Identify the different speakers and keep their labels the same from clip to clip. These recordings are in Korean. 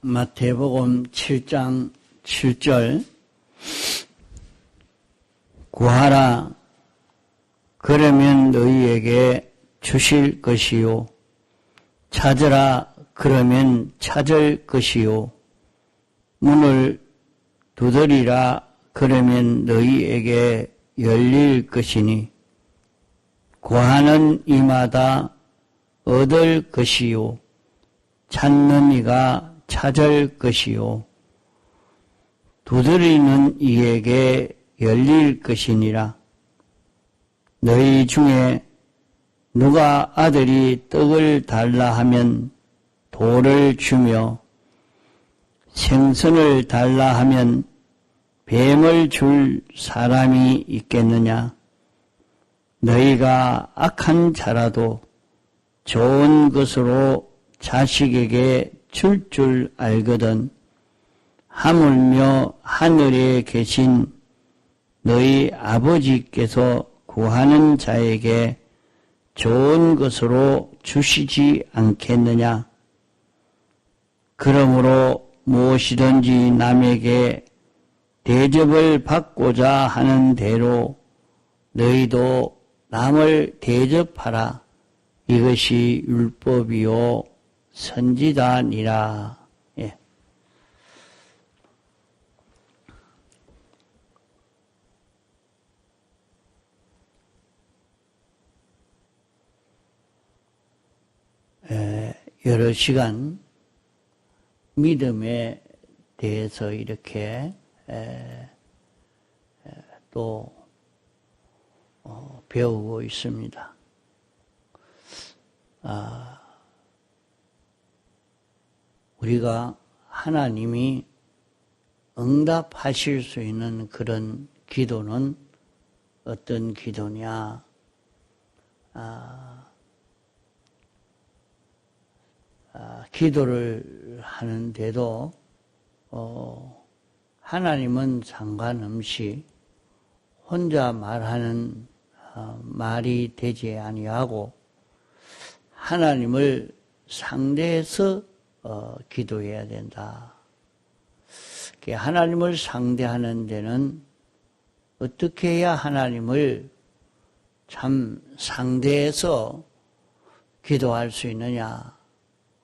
Speaker 1: 마태복음 7장 7절 구하라 그러면 너희에게 주실 것이요 찾으라 그러면 찾을 것이요 문을 두드리라 그러면 너희에게 열릴 것이니 구하는 이마다 얻을 것이요 찾는 이가 찾을 것이요 두드리는 이에게 열릴 것이니라. 너희 중에 누가 아들이 떡을 달라 하면 돌을 주며 생선을 달라 하면 뱀을 줄 사람이 있겠느냐. 너희가 악한 자라도 좋은 것으로 자식에게 줄 알거든 하물며 하늘에 계신 너희 아버지께서 구하는 자에게 좋은 것으로 주시지 않겠느냐. 그러므로 무엇이든지 남에게 대접을 받고자 하는 대로 너희도 남을 대접하라. 이것이 율법이요 선지자니라. 예. 여러 시간 믿음에 대해서 이렇게 또 배우고 있습니다. 우리가 하나님이 응답하실 수 있는 그런 기도는 어떤 기도냐? 기도를 하는데도 하나님은 상관없이 혼자 말하는 말이 되지 아니하고 하나님을 상대해서 기도해야 된다. 하나님을 상대하는 데는 어떻게 해야 하나님을 참 상대해서 기도할 수 있느냐.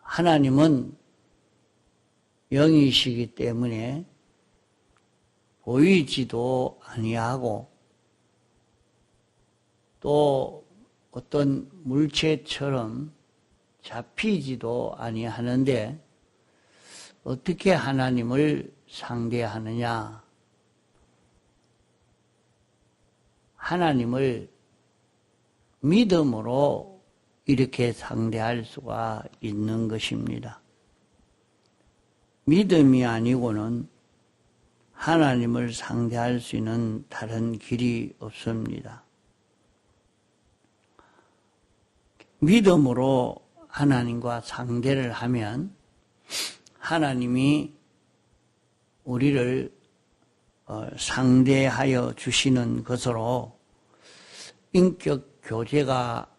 Speaker 1: 하나님은 영이시기 때문에 보이지도 아니하고 또 어떤 물체처럼 잡히지도 아니하는데 어떻게 하나님을 상대하느냐? 하나님을 믿음으로 이렇게 상대할 수가 있는 것입니다. 믿음이 아니고는 하나님을 상대할 수 있는 다른 길이 없습니다. 믿음으로 하나님과 상대를 하면 하나님이 우리를 상대하여 주시는 것으로 인격 교제가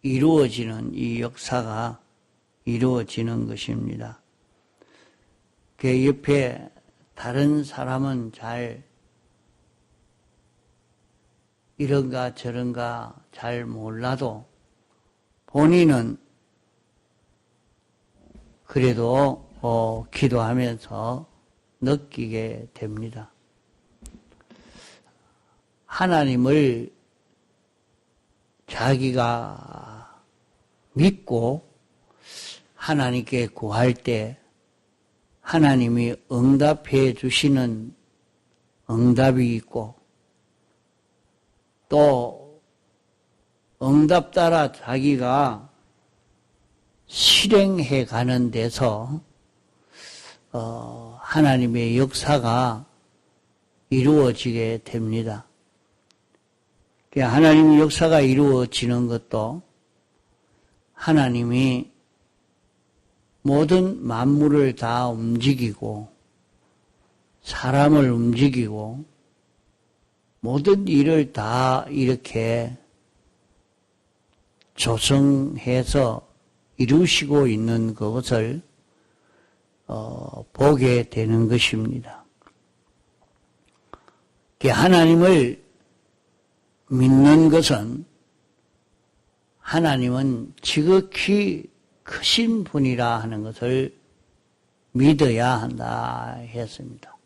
Speaker 1: 이루어지는 이 역사가 이루어지는 것입니다. 그 옆에 다른 사람은 잘 이런가 저런가 잘 몰라도 본인은 그래도 기도하면서 느끼게 됩니다. 하나님을 자기가 믿고 하나님께 구할 때 하나님이 응답해 주시는 응답이 있고 또 응답 따라 자기가 실행해 가는 데서 하나님의 역사가 이루어지게 됩니다. 하나님의 역사가 이루어지는 것도 하나님이 모든 만물을 다 움직이고 사람을 움직이고 모든 일을 다 이렇게 조성해서 이루시고 있는 그것을 보게 되는 것입니다. 하나님을 믿는 것은 하나님은 지극히 크신 분이라 하는 것을 믿어야 한다 했습니다.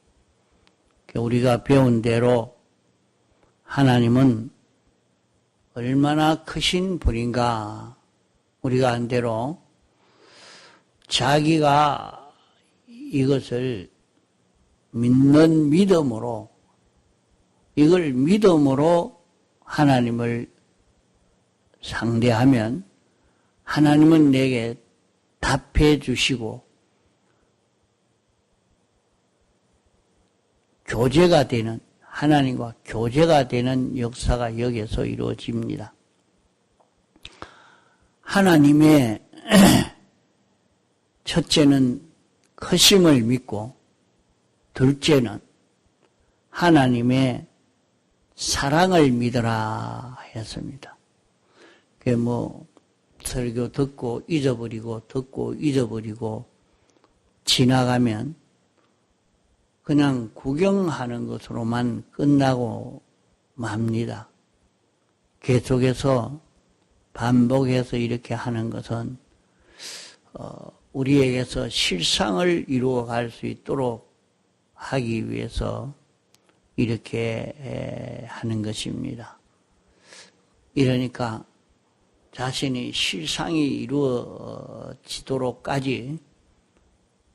Speaker 1: 우리가 배운 대로 하나님은 얼마나 크신 분인가 우리가 한 대로 자기가 이것을 믿는 믿음으로 이걸 믿음으로 하나님을 상대하면 하나님은 내게 답해 주시고 교제가 되는 하나님과 교제가 되는 역사가 여기서 이루어집니다. 하나님의 첫째는 크심을 믿고 둘째는 하나님의 사랑을 믿어라 했습니다. 그게 설교 듣고 잊어버리고 지나가면 그냥 구경하는 것으로만 끝나고 맙니다. 계속해서 반복해서 이렇게 하는 것은 우리에게서 실상을 이루어갈 수 있도록 하기 위해서 이렇게 하는 것입니다. 이러니까 자신이 실상이 이루어지도록까지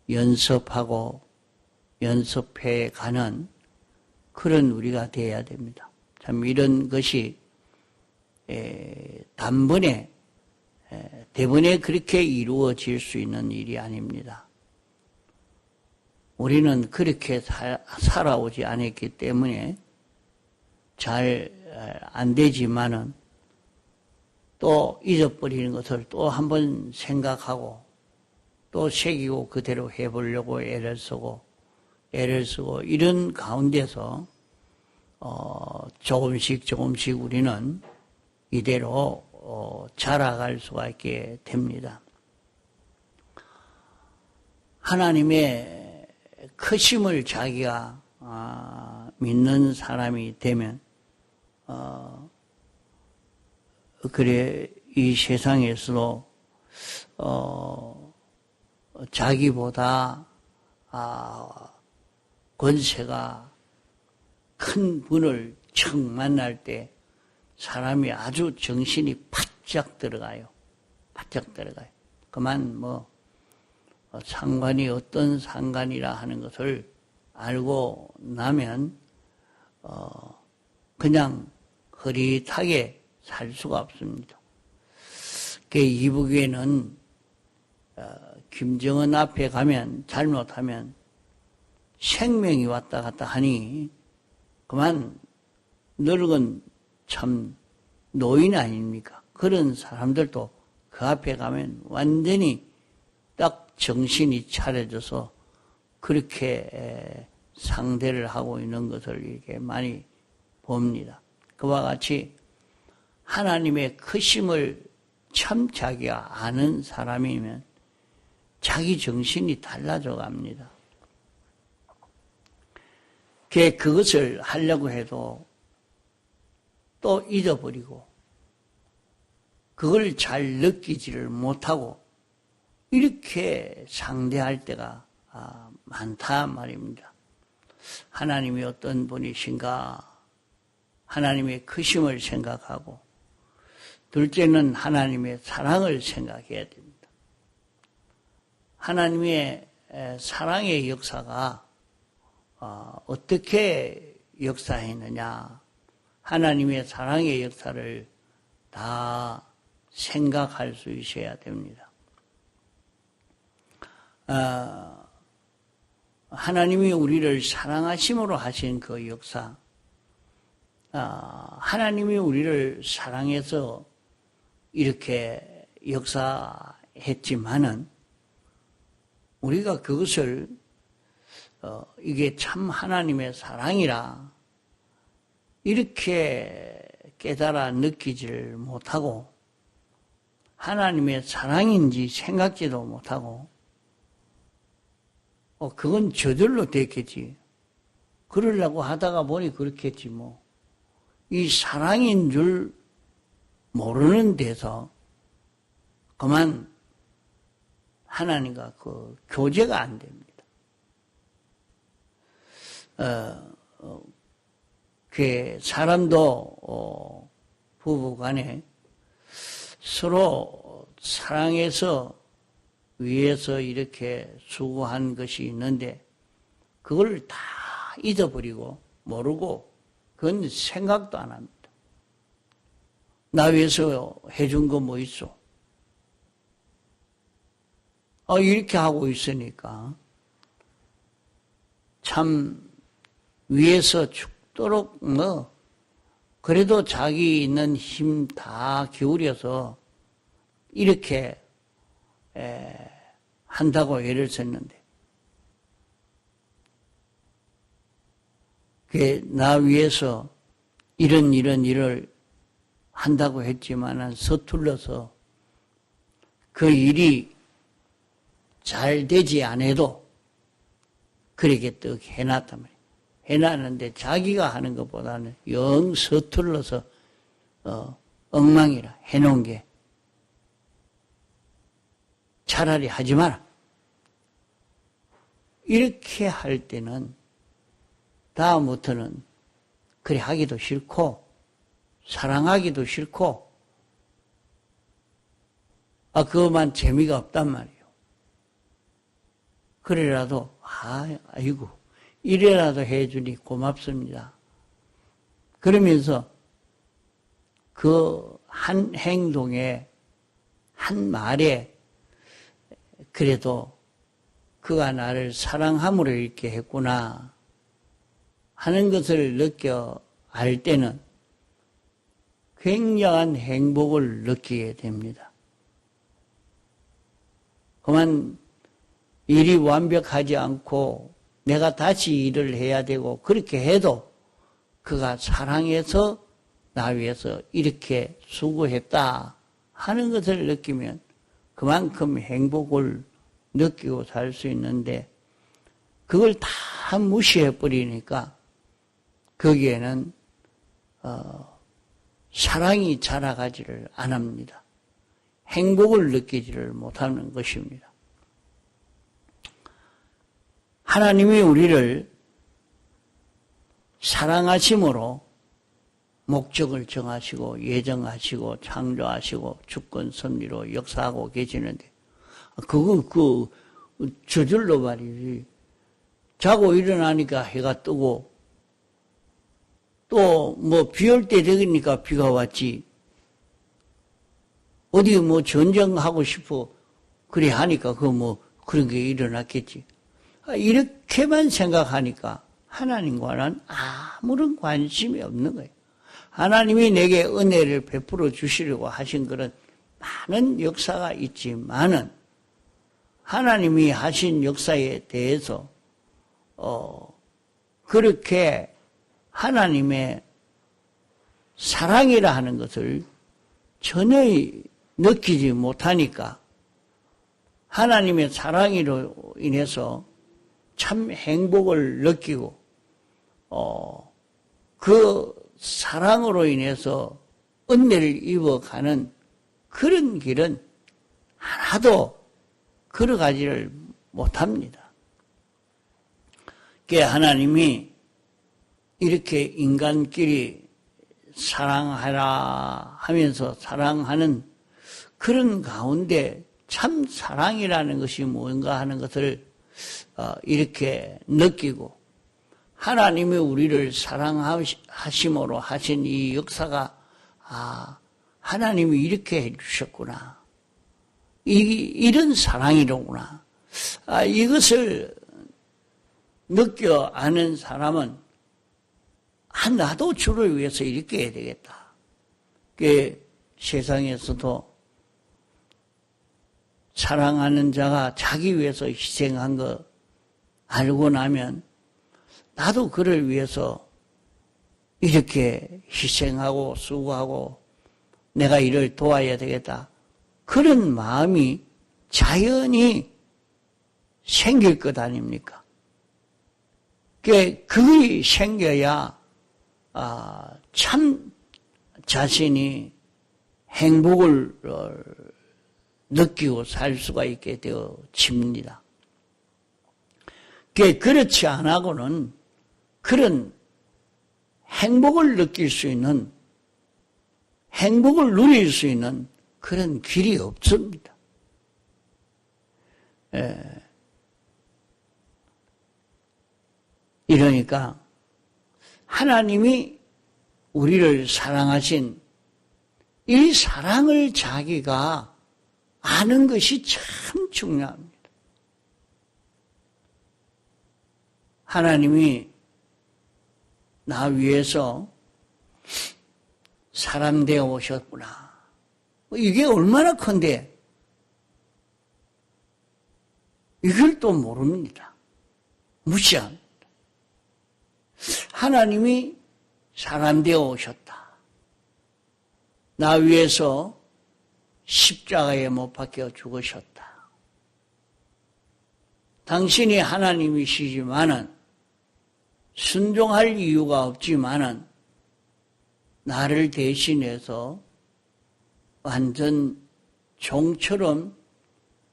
Speaker 1: 연습하고 연습해 가는 그런 우리가 되어야 됩니다. 참 이런 것이 대번에 그렇게 이루어질 수 있는 일이 아닙니다. 우리는 그렇게 살아오지 않았기 때문에 잘 안 되지만은 또 잊어버리는 것을 또 한번 생각하고 또 새기고 그대로 해보려고 애를 쓰고 이런 가운데서 조금씩 우리는 이대로 자라갈 수가 있게 됩니다. 하나님의 크심을 자기가 믿는 사람이 되면 그래 이 세상에서도 자기보다 권세가 큰 분을 처음 만날 때 사람이 아주 정신이 바짝 들어가요. 그만 상관이 어떤 상관이라 하는 것을 알고 나면 그냥 흐릿하게 살 수가 없습니다. 이북에는 김정은 앞에 가면 잘못하면 생명이 왔다 갔다 하니 그만 늙은 참 노인 아닙니까? 그런 사람들도 그 앞에 가면 완전히 딱 정신이 차려져서 그렇게 상대를 하고 있는 것을 이렇게 많이 봅니다. 그와 같이 하나님의 크심을 참 자기가 아는 사람이면 자기 정신이 달라져 갑니다. 그것을 하려고 해도 또 잊어버리고 그걸 잘 느끼지를 못하고 이렇게 상대할 때가 많다 말입니다. 하나님이 어떤 분이신가 하나님의 크심을 생각하고 둘째는 하나님의 사랑을 생각해야 됩니다. 하나님의 사랑의 역사가 어떻게 역사했느냐 하나님의 사랑의 역사를 다 생각할 수 있어야 됩니다. 하나님이 우리를 사랑하심으로 하신 그 역사 하나님이 우리를 사랑해서 이렇게 역사했지만은 우리가 그것을 이게 참 하나님의 사랑이라 이렇게 깨달아 느끼지를 못하고 하나님의 사랑인지 생각지도 못하고 그건 저절로 됐겠지. 그러려고 하다가 보니 그렇겠지 뭐. 이 사랑인 줄 모르는 데서 그만 하나님과 그 교제가 안 됩니다. 그 사람도 부부간에 서로 사랑해서 위해서 이렇게 수고한 것이 있는데 그걸 다 잊어버리고 모르고 그건 생각도 안 합니다. 나 위해서 해준 거 뭐 있어? 이렇게 하고 있으니까 참 위에서 죽도록 그래도 자기 있는 힘 다 기울여서 이렇게 한다고 애를 썼는데 나 위해서 이런 일을 한다고 했지만은 서툴러서 그 일이 잘 되지 않아도 그렇게 떡 해놨단 말이에요. 해놨는데 자기가 하는 것보다는 영 서툴러서 엉망이라 해놓은 게 차라리 하지 마라. 이렇게 할 때는 다음부터는 그래 하기도 싫고 사랑하기도 싫고 그것만 재미가 없단 말이에요. 그래라도 아이고 이래라도 해주니 고맙습니다. 그러면서 그 한 행동에 한 말에 그래도 그가 나를 사랑함으로 이렇게 했구나 하는 것을 느껴 알 때는 굉장한 행복을 느끼게 됩니다. 그만 일이 완벽하지 않고 내가 다시 일을 해야 되고 그렇게 해도 그가 사랑해서 나 위해서 이렇게 수고했다 하는 것을 느끼면 그만큼 행복을 느끼고 살 수 있는데 그걸 다 무시해버리니까 거기에는 사랑이 자라가지를 안 합니다. 행복을 느끼지를 못하는 것입니다. 하나님이 우리를 사랑하심으로 목적을 정하시고 예정하시고 창조하시고 주권 섭리로 역사하고 계시는데 저절로 말이지. 자고 일어나니까 해가 뜨고 또 비 올 때 되니까 비가 왔지. 어디 전쟁하고 싶어 그래 하니까 그런 게 일어났겠지. 이렇게만 생각하니까 하나님과는 아무런 관심이 없는 거예요. 하나님이 내게 은혜를 베풀어 주시려고 하신 그런 많은 역사가 있지만은 하나님이 하신 역사에 대해서 그렇게 하나님의 사랑이라 하는 것을 전혀 느끼지 못하니까 하나님의 사랑으로 인해서 참 행복을 느끼고 그 사랑으로 인해서 은혜를 입어가는 그런 길은 하나도 걸어가지를 못합니다. 하나님이 이렇게 인간끼리 사랑하라 하면서 사랑하는 그런 가운데 참 사랑이라는 것이 뭔가 하는 것을 이렇게 느끼고 하나님이 우리를 사랑하심으로 하신 이 역사가 하나님이 이렇게 해주셨구나. 이런 사랑이로구나. 이것을 느껴 아는 사람은 나도 주를 위해서 이렇게 해야 되겠다. 세상에서도 사랑하는 자가 자기 위해서 희생한 거 알고 나면 나도 그를 위해서 이렇게 희생하고 수고하고 내가 이를 도와야 되겠다. 그런 마음이 자연히 생길 것 아닙니까? 그게 생겨야 참 자신이 행복을 느끼고 살 수가 있게 되어집니다. 그렇지 않고는 그런 행복을 느낄 수 있는, 행복을 누릴 수 있는 그런 길이 없습니다. 이러니까 하나님이 우리를 사랑하신 이 사랑을 자기가 아는 것이 참 중요합니다. 하나님이 나 위해서 사람 되어 오셨구나. 이게 얼마나 큰데 이걸 또 모릅니다. 무시합니다. 하나님이 사람 되어 오셨다. 나 위해서 십자가에 못 박혀 죽으셨다. 당신이 하나님이시지만은 순종할 이유가 없지만은 나를 대신해서 완전 종처럼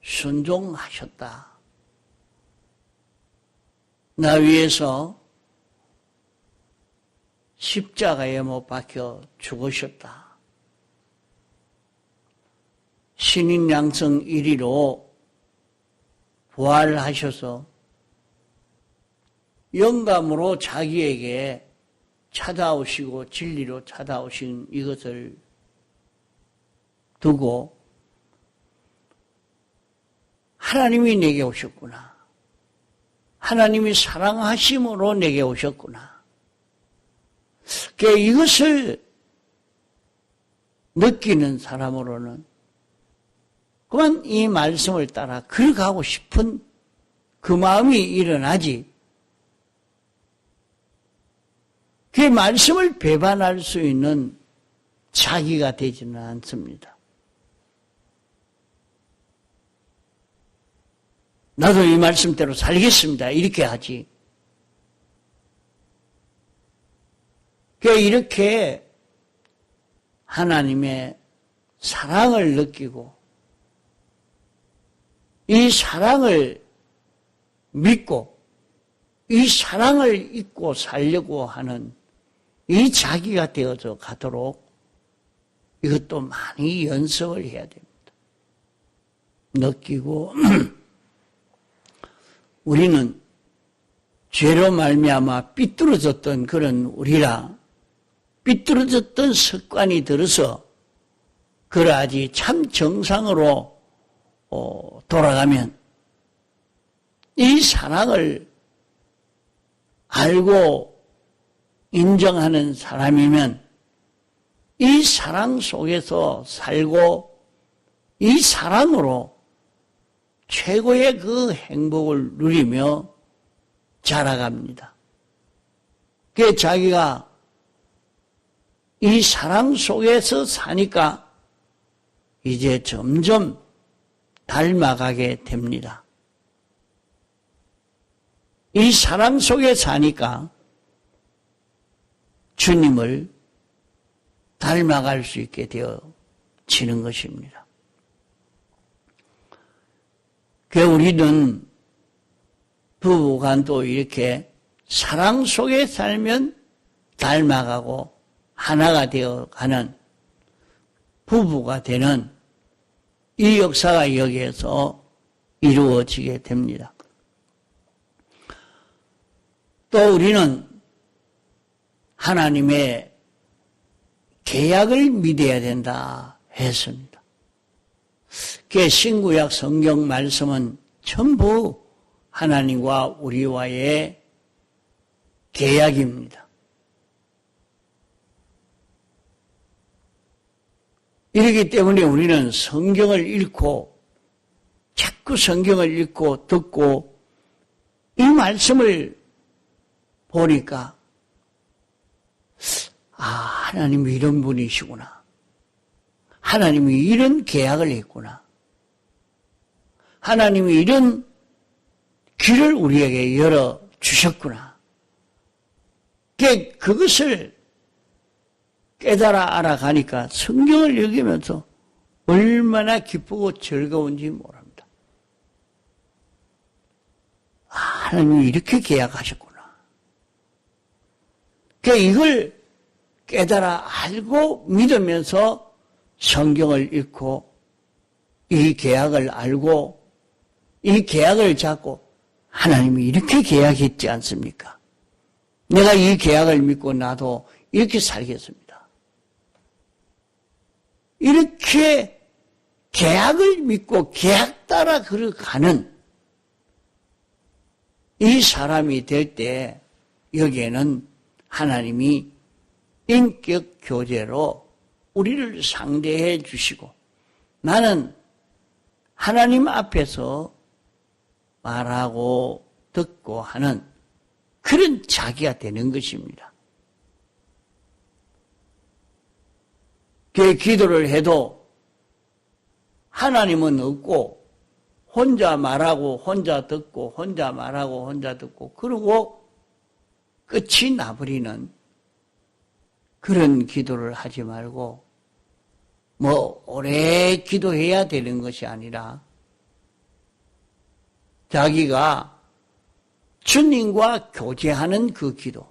Speaker 1: 순종하셨다. 나 위해서 십자가에 못 박혀 죽으셨다. 신인 양성 1위로 부활하셔서 영감으로 자기에게 찾아오시고 진리로 찾아오신 이것을 두고 하나님이 내게 오셨구나. 하나님이 사랑하심으로 내게 오셨구나. 이것을 느끼는 사람으로는 그만 이 말씀을 따라 걸어가고 싶은 그 마음이 일어나지. 그 말씀을 배반할 수 있는 자기가 되지는 않습니다. 나도 이 말씀대로 살겠습니다. 이렇게 하지. 이렇게 하나님의 사랑을 느끼고 이 사랑을 믿고 이 사랑을 잊고 살려고 하는 이 자기가 되어져 가도록 이것도 많이 연습을 해야 됩니다. 느끼고 우리는 죄로 말미암아 삐뚤어졌던 그런 우리라 삐뚤어졌던 습관이 들어서 그러하지 참 정상으로 돌아가면 이 사랑을 알고 인정하는 사람이면 이 사랑 속에서 살고 이 사랑으로 최고의 그 행복을 누리며 자라갑니다. 자기가 이 사랑 속에서 사니까 이제 점점 닮아가게 됩니다. 이 사랑 속에 사니까 주님을 닮아갈 수 있게 되어지는 것입니다. 우리는 부부간도 이렇게 사랑 속에 살면 닮아가고 하나가 되어가는 부부가 되는 이 역사가 여기에서 이루어지게 됩니다. 또 우리는 하나님의 계약을 믿어야 된다 했습니다. 신구약 성경 말씀은 전부 하나님과 우리와의 계약입니다. 이렇기 때문에 우리는 성경을 읽고 자꾸 성경을 읽고 듣고 이 말씀을 보니까 하나님이 이런 분이시구나. 하나님이 이런 계약을 했구나. 하나님이 이런 길을 우리에게 열어주셨구나. 그것을 깨달아 알아가니까 성경을 읽으면서 얼마나 기쁘고 즐거운지 모릅니다. 하나님이 이렇게 계약하셨구나. 이걸 깨달아 알고 믿으면서 성경을 읽고 이 계약을 알고 이 계약을 잡고 하나님이 이렇게 계약했지 않습니까? 내가 이 계약을 믿고 나도 이렇게 살겠습니다. 이렇게 계약을 믿고 계약 따라 걸어가는 이 사람이 될 때 여기에는 하나님이 인격 교제로 우리를 상대해 주시고 나는 하나님 앞에서 말하고 듣고 하는 그런 자기가 되는 것입니다. 기도를 해도 하나님은 없고 혼자 말하고 혼자 듣고 혼자 말하고 혼자 듣고 그러고 끝이 나버리는 그런 기도를 하지 말고 오래 기도해야 되는 것이 아니라 자기가 주님과 교제하는 그 기도,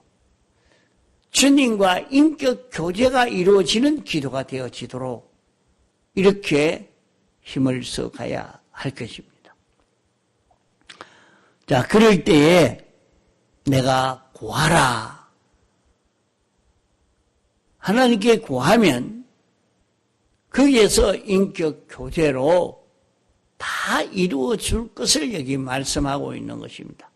Speaker 1: 주님과 인격 교제가 이루어지는 기도가 되어지도록 이렇게 힘을 써가야 할 것입니다. 자, 그럴 때에 내가 구하라. 하나님께 구하면 거기에서 인격 교제로 다 이루어 줄 것을 여기 말씀하고 있는 것입니다.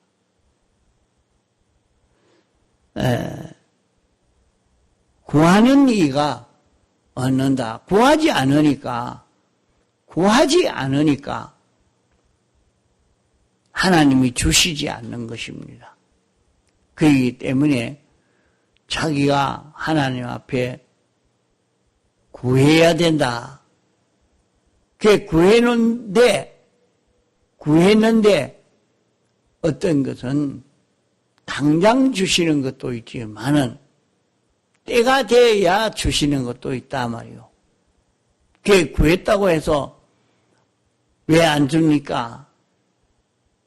Speaker 1: 구하는 이가 얻는다. 구하지 않으니까 하나님이 주시지 않는 것입니다. 그렇기 때문에 자기가 하나님 앞에 구해야 된다. 구했는데 어떤 것은 당장 주시는 것도 있지만은 때가 돼야 주시는 것도 있단 말이요. 구했다고 해서 왜 안 줍니까?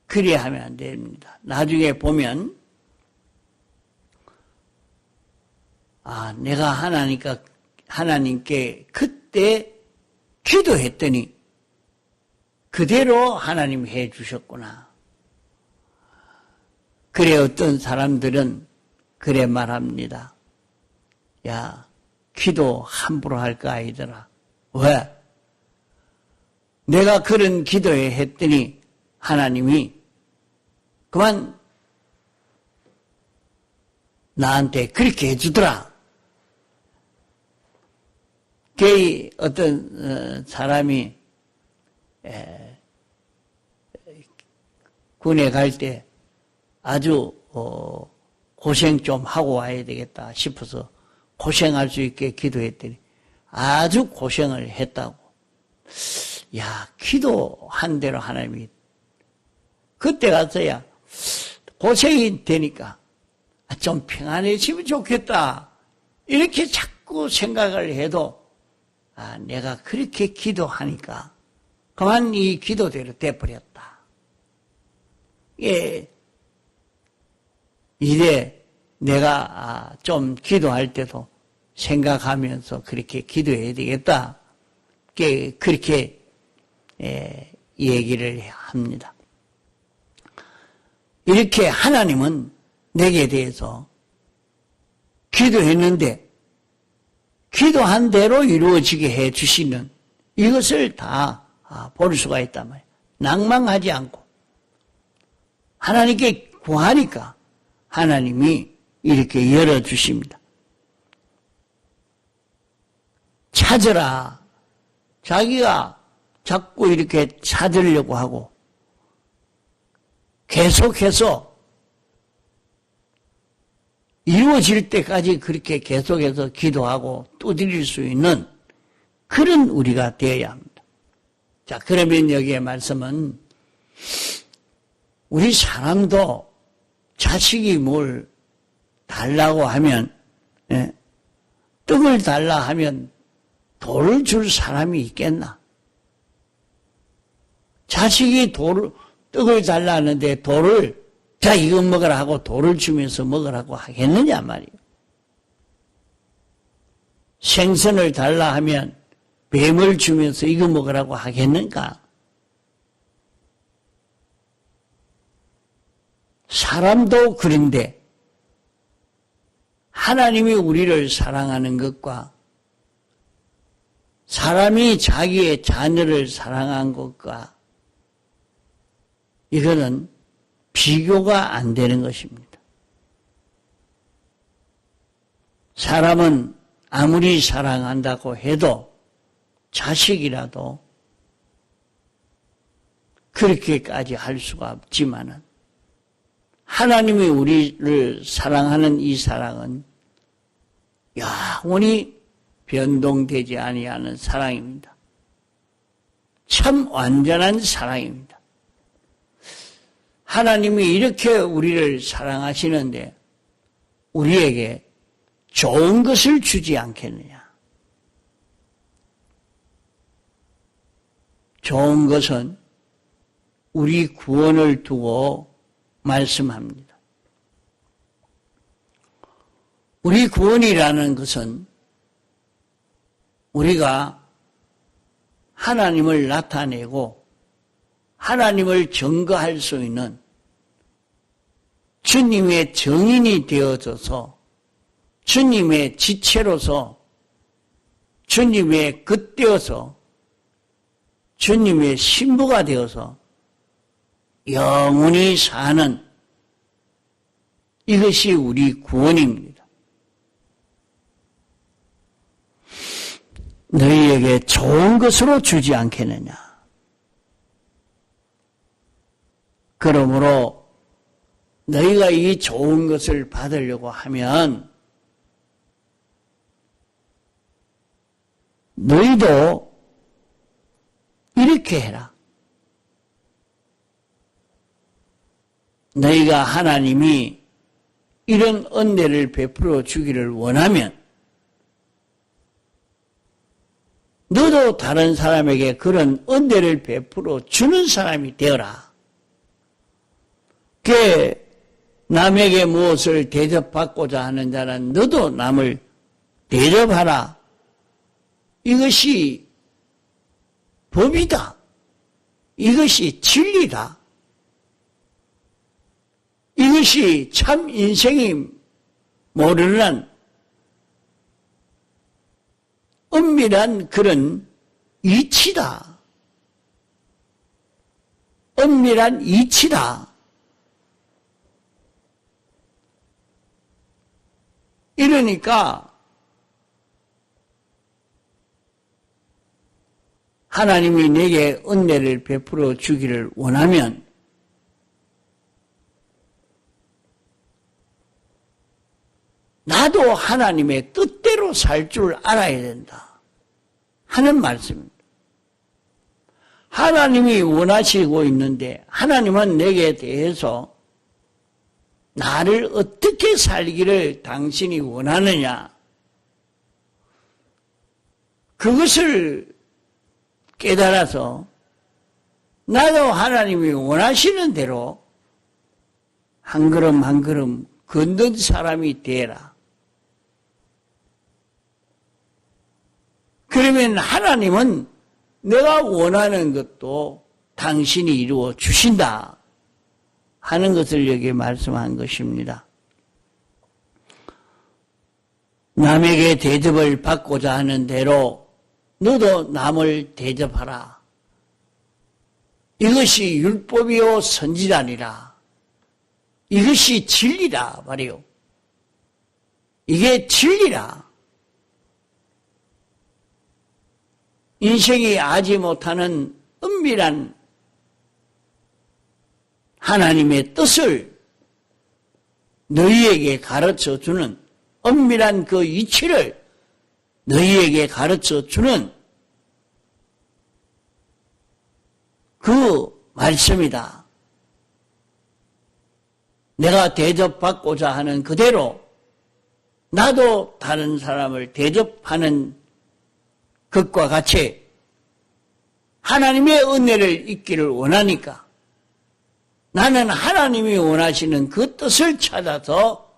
Speaker 1: 그래 하면 안 됩니다. 나중에 보면 내가 하나님께 그때 기도했더니 그대로 하나님이 해 주셨구나. 그래 어떤 사람들은 그래 말합니다. 야, 기도 함부로 할 거 아니더라. 왜? 내가 그런 기도에 했더니 하나님이 그만 나한테 그렇게 해주더라. 어떤 사람이 군에 갈 때 아주 고생 좀 하고 와야 되겠다 싶어서 고생할 수 있게 기도했더니 아주 고생을 했다고. 야, 기도한 대로 하나님이 그때 가서야 고생이 되니까 좀 평안해지면 좋겠다. 이렇게 자꾸 생각을 해도 내가 그렇게 기도하니까 그만 이 기도대로 돼버렸다. 이래 내가 좀 기도할 때도 생각하면서 그렇게 기도해야 되겠다. 그렇게 얘기를 합니다. 이렇게 하나님은 내게 대해서 기도했는데 기도한 대로 이루어지게 해 주시는 이것을 다 볼 수가 있단 말이에요. 낭망하지 않고 하나님께 구하니까 하나님이 이렇게 열어주십니다. 찾으라. 자기가 자꾸 이렇게 찾으려고 하고 계속해서 이루어질 때까지 그렇게 계속해서 기도하고 두드릴 수 있는 그런 우리가 되어야 합니다. 자, 그러면 여기에 말씀은 우리 사람도 자식이 뭘 달라고 하면, 떡을 달라 하면 돌을 줄 사람이 있겠나? 자식이 떡을 달라 하는데 자, 이거 먹으라 하고 돌을 주면서 먹으라고 하겠느냐 말이에요. 생선을 달라 하면 뱀을 주면서 이거 먹으라고 하겠는가? 사람도 그런데 하나님이 우리를 사랑하는 것과 사람이 자기의 자녀를 사랑한 것과 이거는 비교가 안 되는 것입니다. 사람은 아무리 사랑한다고 해도 자식이라도 그렇게까지 할 수가 없지만은 하나님이 우리를 사랑하는 이 사랑은 영원히 변동되지 아니하는 사랑입니다. 참 완전한 사랑입니다. 하나님이 이렇게 우리를 사랑하시는데 우리에게 좋은 것을 주지 않겠느냐? 좋은 것은 우리 구원을 두고 말씀합니다. 우리 구원이라는 것은 우리가 하나님을 나타내고 하나님을 증거할 수 있는 주님의 증인이 되어져서 주님의 지체로서 주님의 겉되어서 주님의 신부가 되어서 영원히 사는 이것이 우리 구원입니다. 너희에게 좋은 것으로 주지 않겠느냐. 그러므로 너희가 이 좋은 것을 받으려고 하면 너희도 이렇게 해라. 너희가 하나님이 이런 은혜를 베풀어 주기를 원하면 너도 다른 사람에게 그런 은혜를 베풀어 주는 사람이 되어라. 남에게 무엇을 대접받고자 하는 자는 너도 남을 대접하라. 이것이 법이다. 이것이 진리다. 이것이 참 인생이 모르는 엄밀한 그런 이치다. 엄밀한 이치다. 이러니까 하나님이 내게 은혜를 베풀어 주기를 원하면 나도 하나님의 뜻대로 살 줄 알아야 된다 하는 말씀입니다. 하나님이 원하시고 있는데 하나님은 내게 대해서 나를 어떻게 살기를 당신이 원하느냐, 그것을 깨달아서 나도 하나님이 원하시는 대로 한 걸음 한 걸음 걷는 사람이 되라. 그러면 하나님은 내가 원하는 것도 당신이 이루어 주신다 하는 것을 여기 말씀한 것입니다. 남에게 대접을 받고자 하는 대로 너도 남을 대접하라. 이것이 율법이요 선지자니라. 이것이 진리라 말이요. 이게 진리라. 인생이 알지 못하는 은밀한 하나님의 뜻을 너희에게 가르쳐주는 은밀한 그 이치를 너희에게 가르쳐주는 그 말씀이다. 내가 대접받고자 하는 그대로 나도 다른 사람을 대접하는 것과 같이 하나님의 은혜를 잊기를 원하니까 나는 하나님이 원하시는 그 뜻을 찾아서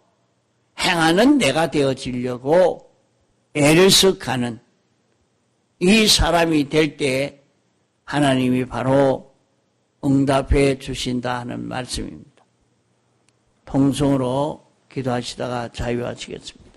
Speaker 1: 행하는 내가 되어지려고 애를 썩하는 이 사람이 될 때 하나님이 바로 응답해 주신다 하는 말씀입니다. 통성으로 기도하시다가 자유하시겠습니다.